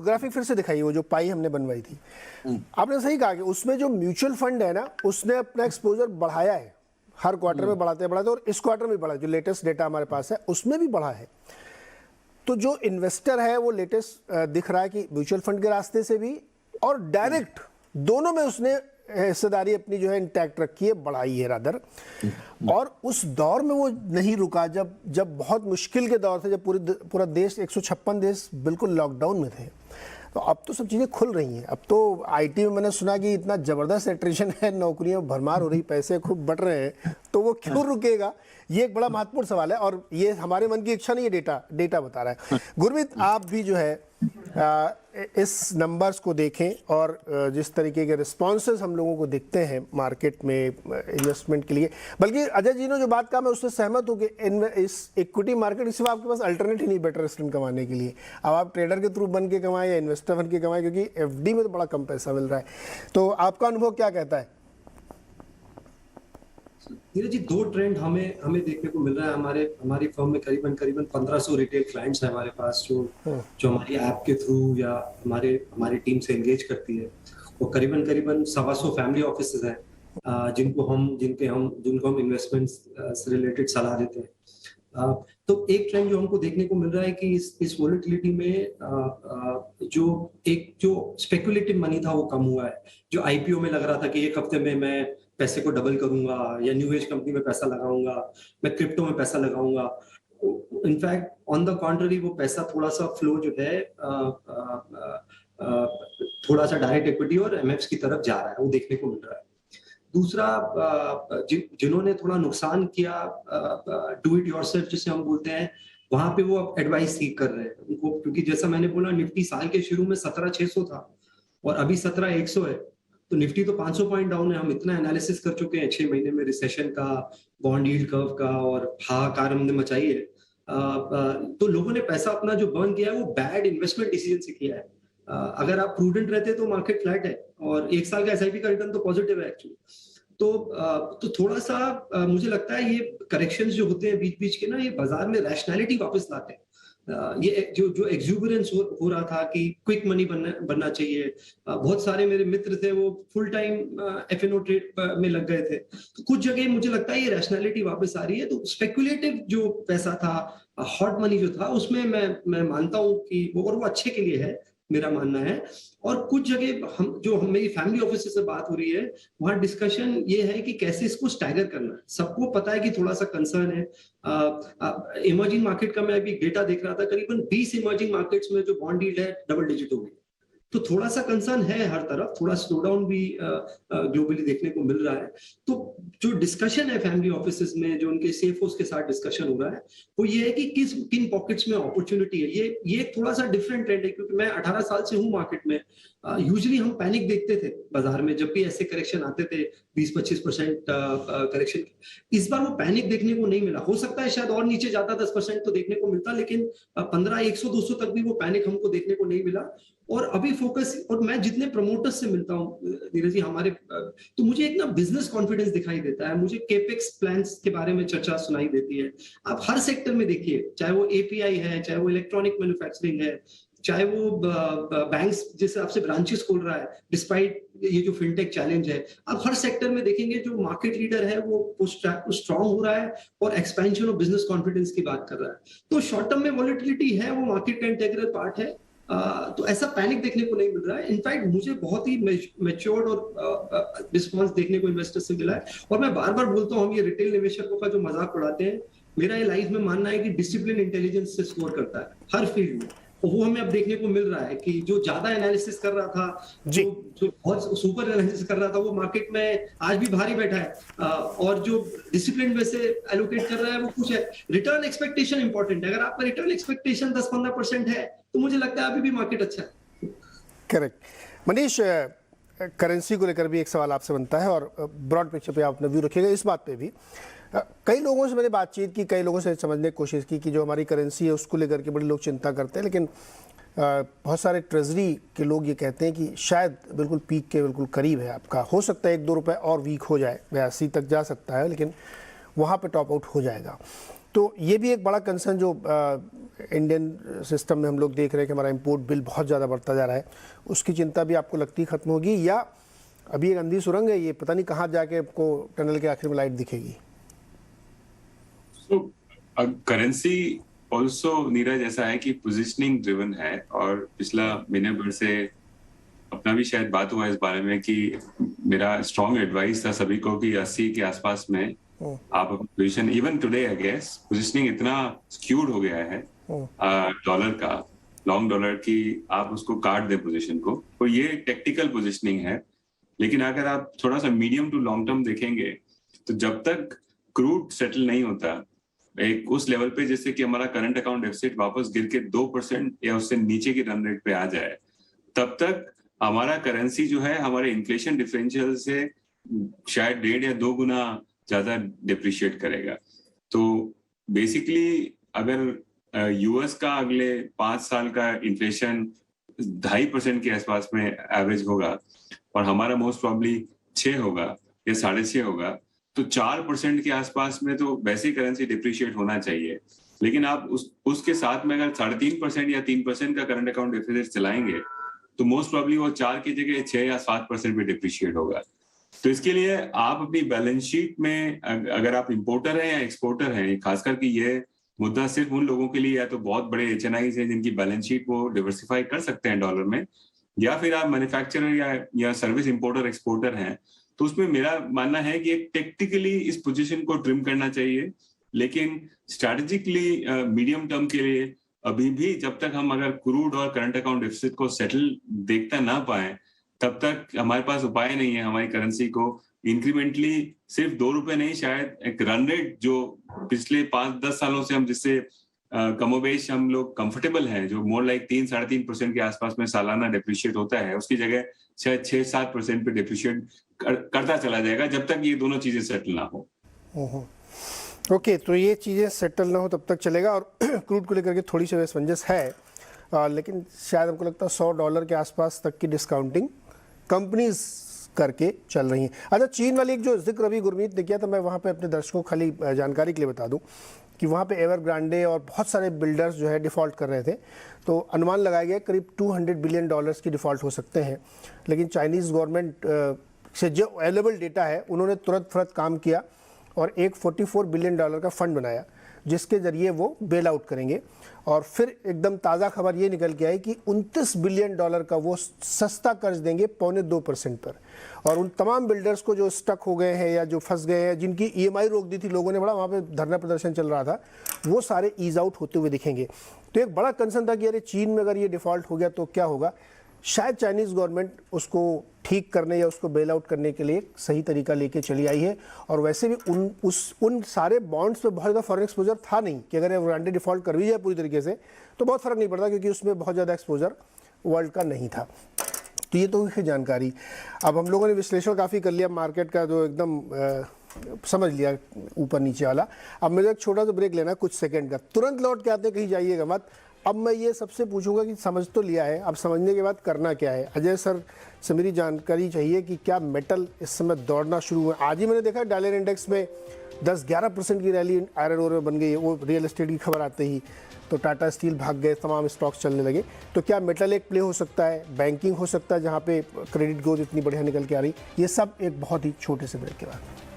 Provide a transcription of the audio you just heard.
Graphic फिर से दिखाइए, वो जो पाई हमने बनवाई थी। आपने सही कहा कि उसमें जो म्यूचुअल फंड है ना, उसने अपना एक्सपोजर बढ़ाया है, हर क्वार्टर में बढ़ाते बढ़ाते, और इस क्वार्टर में बढ़ा, जो लेटेस्ट डेटा हमारे पास है उसमें भी बढ़ा है। तो जो इन्वेस्टर है वो लेटेस्ट दिख रहा है कि म्यूचुअल फंड के रास्ते से भी और डायरेक्ट दोनों में उसने हिस्सेदारी अपनी जो है इंटैक्ट रखी है, बढ़ाई है रादर। और उस दौर में वो नहीं रुका, जब बहुत मुश्किल के दौर थे, जब पूरा देश 156 देश बिल्कुल लॉकडाउन में थे। तो अब तो सब चीज़ें खुल रही हैं। अब तो आईटी में मैंने सुना कि इतना ज़बरदस्त एट्रिशन है, नौकरियां भरमार हो रही, पैसे खूब बढ़ रहे हैं, तो वो क्यों रुकेगा? ये एक बड़ा महत्वपूर्ण सवाल है, और ये हमारे मन की इच्छा नहीं है, डेटा बता रहा है। गुरमीत, आप भी जो है इस नंबर्स को देखें और जिस तरीके के रिस्पॉन्सेज हम लोगों को दिखते हैं मार्केट में इन्वेस्टमेंट के लिए, बल्कि अजय जी ने जो बात कहा मैं उससे सहमत हूँ कि इस इक्विटी मार्केट के सिवा आपके पास अल्टरनेट ही नहीं बेटर रिटर्न कमाने के लिए। अब आप ट्रेडर के थ्रू बन के कमाएं या इन्वेस्टर बन के कमाएं, क्योंकि एफडी में तो बड़ा कम पैसा मिल रहा है। तो आपका अनुभव क्या कहता है? नीरज जी, दो ट्रेंड हमें देखने को मिल रहा है। हमारी फर्म में करीबन 1500 रिटेल क्लाइंट्स हैं हमारे पास, जो हमारी ऐप के थ्रू या हमारी टीम से एंगेज करती है। वो करीबन 125 फैमिली ऑफिसेज हैं जिनको हम इन्वेस्टमेंट्स से रिलेटेड सलाह देते हैं। तो एक ट्रेंड जो हमको देखने को मिल रहा है कि इस वोलेटिलिटी में जो स्पेकुलेटिव मनी था वो कम हुआ है। जो आईपीओ में लग रहा था कि एक हफ्ते में मैं पैसे को डबल करूंगा, या न्यू एज कंपनी में पैसा लगाऊंगा, मैं क्रिप्टो में पैसा लगाऊंगा, इनफैक्ट ऑन द कॉन्ट्ररी वो पैसा थोड़ा सा फ्लो जो है थोड़ा सा डायरेक्ट इक्विटी और एमएफ्स की तरफ जा रहा है, वो देखने को मिल रहा है। दूसरा, जिन्होंने थोड़ा नुकसान किया, डू इट योरसेल्फ जिसे हम बोलते हैं, वहां पे वो अब एडवाइस सीख कर रहे हैं उनको, क्योंकि जैसा मैंने बोला, निफ्टी साल के शुरू में 17,600 था और अभी 17,100 है। तो निफ्टी तो 500 पॉइंट डाउन है। हम इतना एनालिसिस कर चुके हैं 6 महीने में रिसेशन का, बॉन्ड यील्ड कर्व का, और हाहाकार हमने मचाई है। तो लोगों ने पैसा अपना जो बर्न किया है वो बैड इन्वेस्टमेंट डिसीजन से किया है। अगर आप प्रूडेंट रहते तो मार्केट फ्लैट है, और 1 साल का एसआईपी का रिटर्न तो पॉजिटिव है एक्चुअली। तो थोड़ा सा मुझे लगता है ये करेक्शंस जो होते हैं बीच बीच के ना, ये बाजार में रैशनैलिटी वापस लाते हैं। ये जो एक्सूबरेंस हो रहा था कि क्विक मनी बनना चाहिए, बहुत सारे मेरे मित्र थे वो फुल टाइम एफएनओ ट्रेड में लग गए थे। तो कुछ जगह मुझे लगता है ये रैशनैलिटी वापस आ रही है। तो स्पेकुलेटिव जो पैसा था, हॉट मनी जो था, उसमें मैं मानता हूं कि वो अच्छे के लिए है, मेरा मानना है। और कुछ जगह मेरी फैमिली ऑफिस से बात हो रही है, वहां डिस्कशन ये है कि कैसे इसको स्टैगर करना है। सबको पता है कि थोड़ा सा कंसर्न है। इमर्जिंग मार्केट का मैं अभी डेटा देख रहा था, करीबन 20 इमर्जिंग मार्केट्स में जो बॉन्ड यील्ड है डबल डिजिट हो गई। तो थोड़ा सा कंसर्न है हर तरफ, थोड़ा स्लो डाउन भी ग्लोबली देखने को मिल रहा है। तो जो डिस्कशन है फैमिली ऑफिसेज में, जो उनके सीएफओस के साथ डिस्कशन हो रहा है, वो ये है कि किन पॉकेट्स में अपॉर्चुनिटी है। ये थोड़ा सा डिफरेंट ट्रेंड है, क्योंकि मैं 18 साल से हूँ मार्केट में। यूजुअली हम पैनिक देखते थे बाजार में, जब भी ऐसे करेक्शन आते थे 20-25% करेक्शन। इस बार वो पैनिक देखने को नहीं मिला। हो सकता है शायद और नीचे जाता 10% तो देखने को मिलता, लेकिन 15, 100-200 तक भी वो पैनिक हमको देखने को नहीं मिला। और अभी फोकस, और मैं जितने प्रमोटर्स से मिलता हूँ नीरज जी हमारे, तो मुझे एक ना बिजनेस कॉन्फिडेंस दिखाई देता है। मुझे केपेक्स प्लान्स के बारे में चर्चा सुनाई देती है। आप हर सेक्टर में देखिए, चाहे वो एपीआई है, चाहे वो इलेक्ट्रॉनिक मैन्युफैक्चरिंग है, चाहे वो बैंक्स जिस हिसाब से ब्रांचेस खोल रहा है डिस्पाइट ये जो फिनटेक चैलेंज है, आप हर सेक्टर में देखेंगे जो मार्केट लीडर है वो स्ट्रांग हो रहा है और एक्सपेंशन ऑफ बिजनेस कॉन्फिडेंस की बात कर रहा है। तो शॉर्ट टर्म में वॉलेटिलिटी है, वो मार्केट का इंटीग्रल पार्ट है। तो ऐसा पैनिक देखने को नहीं मिल रहा है। इनफैक्ट मुझे बहुत ही मैच्योर्ड और रिस्पॉन्स देखने को इन्वेस्टर से मिला है। और मैं बार बार बोलता हूँ, हम ये रिटेल निवेशकों का जो मजाक उड़ाते हैं, मेरा ये लाइफ में मानना है कि डिसिप्लिन इंटेलिजेंस से स्कोर करता है हर फील्ड में। वो हमें अब देखने को मिल रहा है कि जो ज्यादा एनालिसिस कर रहा था, जो बहुत सुपर एनालिसिस कर रहा था, वो मार्केट में आज भी भारी बैठा है। और जो डिसिप्लिन में से एलोकेट कर रहा है वो कुछ है। रिटर्न एक्सपेक्टेशन इंपॉर्टेंट है। अगर आपका रिटर्न एक्सपेक्टेशन 10-15% है तो मुझे लगता है अभी भी मार्केट अच्छा है। करेक्ट। मनीष, करेंसी को लेकर भी एक सवाल आपसे बनता है, और ब्रॉड पिक्चर पे आप अपना व्यू रखिएगा इस बात पे भी। कई लोगों से मैंने बातचीत की, कई लोगों से समझने की कोशिश की कि जो हमारी करेंसी है उसको लेकर के बड़े लोग चिंता करते हैं, लेकिन बहुत सारे ट्रेजरी के लोग ये कहते हैं कि शायद बिल्कुल पीक के बिल्कुल करीब है आपका। हो सकता है 1-2 रुपये और वीक हो जाए, 82 तक जा सकता है, लेकिन वहाँ पे टॉप आउट हो जाएगा। तो ये भी एक बड़ा कंसर्न जो इंडियन सिस्टम में हम लोग देख रहे हैं कि हमारा इंपोर्ट बिल बहुत ज़्यादा बढ़ता जा रहा है, उसकी चिंता भी आपको लगती खत्म होगी, या अभी एक अंधी सुरंग है, ये पता नहीं कहाँ जाके आपको टनल के आखिर में लाइट दिखेगी? करेंसी ऑल्सो नीरज ऐसा है कि पोजिशनिंग ड्रिवन है, और पिछला महीने भर से अपना भी शायद बात हुआ इस बारे में कि मेरा स्ट्रॉन्ग एडवाइस था सभी को कि 80 के आसपास में आप अपनी position, even today I guess positioning इतना स्क्यूड हो गया है डॉलर का, लॉन्ग डॉलर की, आप उसको काट दे पोजीशन को, तो ये टेक्टिकल पोजीशनिंग है। लेकिन अगर आप थोड़ा सा मीडियम टू लॉन्ग टर्म देखेंगे तो जब तक क्रूड सेटल नहीं होता एक उस लेवल पे जिससे कि हमारा करंट अकाउंट डेफिसिट वापस गिर के 2% या उससे नीचे की रन रेट पे आ जाए, तब तक हमारा करेंसी जो है हमारे इन्फ्लेशन डिफरेंशियल से शायद 1.5 या 2 गुना ज्यादा डिप्रिशिएट करेगा। तो बेसिकली अगर यूएस का अगले 5 साल का इन्फ्लेशन 2.5% के आसपास में एवरेज होगा और हमारा मोस्ट प्रॉब्ली 6 होगा या 6.5 होगा, तो 4% के आसपास में तो वैसे ही करेंसी डिप्रिशिएट होना चाहिए। लेकिन आप उसके साथ में अगर 3.5% या 3% का करंट अकाउंट डेफिसिट चलाएंगे तो मोस्ट प्रॉब्ली वो 4 की जगह 6 या 7% पे डिप्रिशिएट होगा। तो इसके लिए आप अपनी बैलेंस शीट में, अगर आप इंपोर्टर हैं या एक्सपोर्टर हैं, खासकर कि ये मुद्दा सिर्फ उन लोगों के लिए या तो बहुत बड़े एचएनआईज हैं जिनकी बैलेंस शीट वो डिवर्सिफाई कर सकते हैं डॉलर में, या फिर आप मैन्युफैक्चरर या सर्विस इंपोर्टर एक्सपोर्टर हैं, तो उसमें मेरा मानना है कि एक टेक्टिकली इस पोजीशन को ट्रिम करना चाहिए। लेकिन स्ट्रैटेजिकली मीडियम टर्म के लिए अभी भी जब तक हम अगर क्रूड और करंट अकाउंट डेफिसिट को सेटल देखता ना पाए, तब तक हमारे पास उपाय नहीं है हमारी करेंसी को इंक्रीमेंटली सिर्फ 2 रुपए नहीं, शायद एक रन रेट जो पिछले 5-10 सालों से हम जिससे कमोबेश हम लोग कंफर्टेबल हैं, जो मोर लाइक 3-3.5% के आसपास में सालाना डिप्रिशिएट होता है, उसकी जगह शायद 6-7% पे डिप्रिशिएट करता चला जाएगा जब तक ये दोनों चीजें सेटल ना हो। ओके, तो ये चीज़ें सेटल ना हो तब तक चलेगा। और क्रूड को लेकर के थोड़ी सी असमंजस है, लेकिन शायद हमको लगता है $100 के आसपास तक की डिस्काउंटिंग कंपनीज करके चल रही हैं। अच्छा, चीन वाली एक जो जिक्र अभी गुरमीत ने किया था, मैं वहाँ पे अपने दर्शकों को खाली जानकारी के लिए बता दूं कि वहाँ पे एवरग्रांडे और बहुत सारे बिल्डर्स जो है डिफ़ॉल्ट कर रहे थे, तो अनुमान लगाया गया करीब $200 बिलियन की डिफ़ॉल्ट हो सकते हैं। लेकिन चाइनीज़ गवर्नमेंट से जो अवेलेबल डेटा है उन्होंने तुरंत काम किया और एक $44 बिलियन का फंड बनाया जिसके ज़रिए वो बेल आउट करेंगे। और फिर एकदम ताज़ा खबर ये निकल के आई कि $29 बिलियन का वो सस्ता कर्ज देंगे 2.25% पर। और उन तमाम बिल्डर्स को जो स्टक हो गए हैं या जो फंस गए हैं, जिनकी EMI रोक दी थी लोगों ने, बड़ा वहाँ पे धरना प्रदर्शन चल रहा था, वो सारे ईज आउट होते हुए दिखेंगे। तो एक बड़ा कंसर्न था कि अरे चीन में अगर ये डिफ़ॉल्ट हो गया तो क्या होगा। शायद चाइनीज़ गवर्नमेंट उसको ठीक करने या उसको बेल आउट करने के लिए सही तरीका लेके चली आई है। और वैसे भी उन सारे बॉन्ड्स पे बहुत ज़्यादा फॉरेन एक्सपोजर था नहीं कि अगर एवरग्रांडे डिफ़ॉल्ट कर भी जाए पूरी तरीके से तो बहुत फ़र्क नहीं पड़ता, क्योंकि उसमें बहुत ज़्यादा एक्सपोजर वर्ल्ड का नहीं था। तो ये तो है जानकारी। अब हम लोगों ने विश्लेषण काफ़ी कर लिया मार्केट का, जो एकदम समझ लिया ऊपर नीचे वाला। अब मुझे एक छोटा सा ब्रेक लेना कुछ सेकंड का, तुरंत लौट के आते हैं, कहीं जाइएगा मत। अब मैं ये सबसे पूछूंगा कि समझ तो लिया है, अब समझने के बाद करना क्या है। अजय सर से मेरी जानकारी चाहिए कि क्या मेटल इस समय दौड़ना शुरू हुआ। आज ही मैंने देखा डॉलर इंडेक्स में 10-11% की रैली आयरन ओर में बन गई है, वो रियल एस्टेट की खबर आते ही तो टाटा स्टील भाग गए, तमाम स्टॉक्स चलने लगे। तो क्या मेटल एक प्ले हो सकता है, बैंकिंग हो सकता है जहाँ पे क्रेडिट ग्रोथ इतनी बढ़िया निकल के आ रही, ये सब एक बहुत ही छोटे से ब्रेक के बाद।